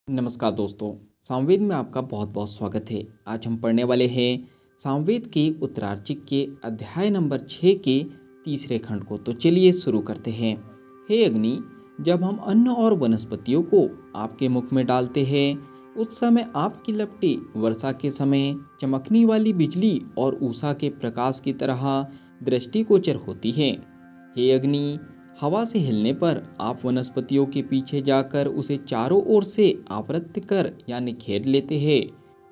नमस्कार दोस्तों। सामवेद में आपका बहुत बहुत स्वागत है। आज हम पढ़ने वाले हैं सामवेद के उत्तरार्चिक के अध्याय नंबर 6 के तीसरे खंड को। तो चलिए शुरू करते हैं। हे अग्नि, जब हम अन्न और वनस्पतियों को आपके मुख में डालते हैं, उस समय आपकी लपटें वर्षा के समय चमकने वाली बिजली और उषा के प्रकाश की तरह दृष्टिगोचर होती हैं। हे अग्नि, हवा से हिलने पर आप वनस्पतियों के पीछे जाकर उसे चारों ओर से आवृत कर यानी घेर लेते हैं।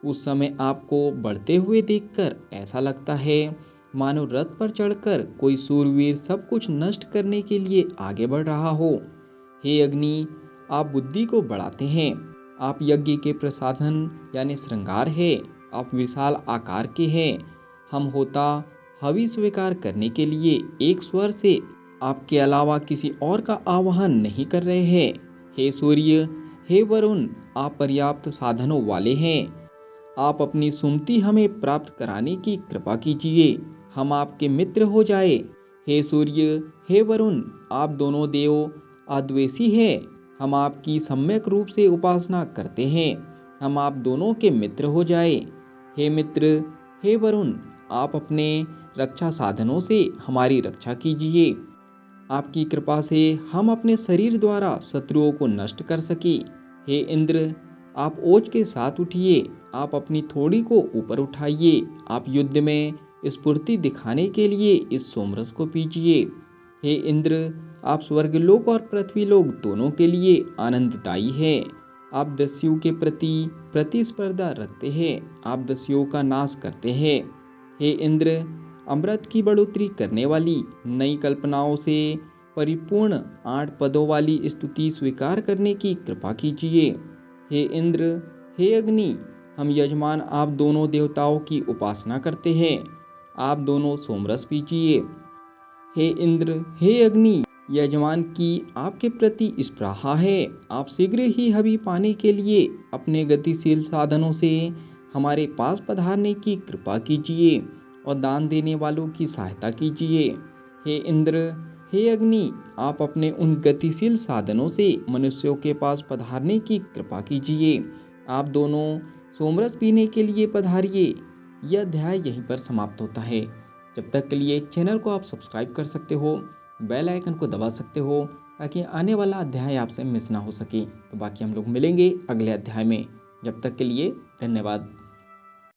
उस समय आपको बढ़ते हुए देखकर ऐसा लगता है मानो रथ पर चढ़कर कोई सूरवीर सब कुछ नष्ट करने के लिए आगे बढ़ रहा हो। हे अग्नि, आप बुद्धि को बढ़ाते हैं। आप यज्ञ के प्रसाधन यानी श्रृंगार है। आप विशाल आकार के हैं। हम होता हवि स्वीकार करने के लिए एक स्वर से आपके अलावा किसी और का आह्वान नहीं कर रहे हैं। हे सूर्य, हे वरुण, आप पर्याप्त साधनों वाले हैं। आप अपनी सुमति हमें प्राप्त कराने की कृपा कीजिए। हम आपके मित्र हो जाए। हे सूर्य, हे वरुण, आप दोनों देव अद्वेषी हैं। हम आपकी सम्यक रूप से उपासना करते हैं। हम आप दोनों के मित्र हो जाए। हे मित्र, हे वरुण, आप अपने रक्षा साधनों से हमारी रक्षा कीजिए। आपकी कृपा से हम अपने शरीर द्वारा शत्रुओं को नष्ट कर सके। हे इंद्र, आप ओज के साथ उठिए। आप अपनी थोड़ी को ऊपर उठाइए। आप युद्ध में स्फूर्ति दिखाने के लिए इस सोमरस को पीजिए। हे इंद्र, आप स्वर्गलोक और पृथ्वीलोक दोनों के लिए आनंददायी है। आप दस्युओं के प्रति प्रतिस्पर्धा रखते हैं। आप दस्युओं का नाश करते हैं। हे इंद्र, अमृत की बढ़ोतरी करने वाली नई कल्पनाओं से परिपूर्ण 8 पदों वाली स्तुति स्वीकार करने की कृपा कीजिए। हे इंद्र, हे अग्नि, हम यजमान आप दोनों देवताओं की उपासना करते हैं। आप दोनों सोमरस पीजिए। हे इंद्र, हे अग्नि, यजमान की आपके प्रति स्पृहा है। आप शीघ्र ही हवि पाने के लिए अपने गतिशील साधनों से हमारे पास पधारने की कृपा कीजिए और दान देने वालों की सहायता कीजिए। हे इंद्र, हे अग्नि, आप अपने उन गतिशील साधनों से मनुष्यों के पास पधारने की कृपा कीजिए। आप दोनों सोमरस पीने के लिए पधारिए। यह अध्याय यहीं पर समाप्त होता है। जब तक के लिए चैनल को आप सब्सक्राइब कर सकते हो, बेल आइकन को दबा सकते हो ताकि आने वाला अध्याय आपसे मिस ना हो सके। तो बाकी हम लोग मिलेंगे अगले अध्याय में। जब तक के लिए धन्यवाद।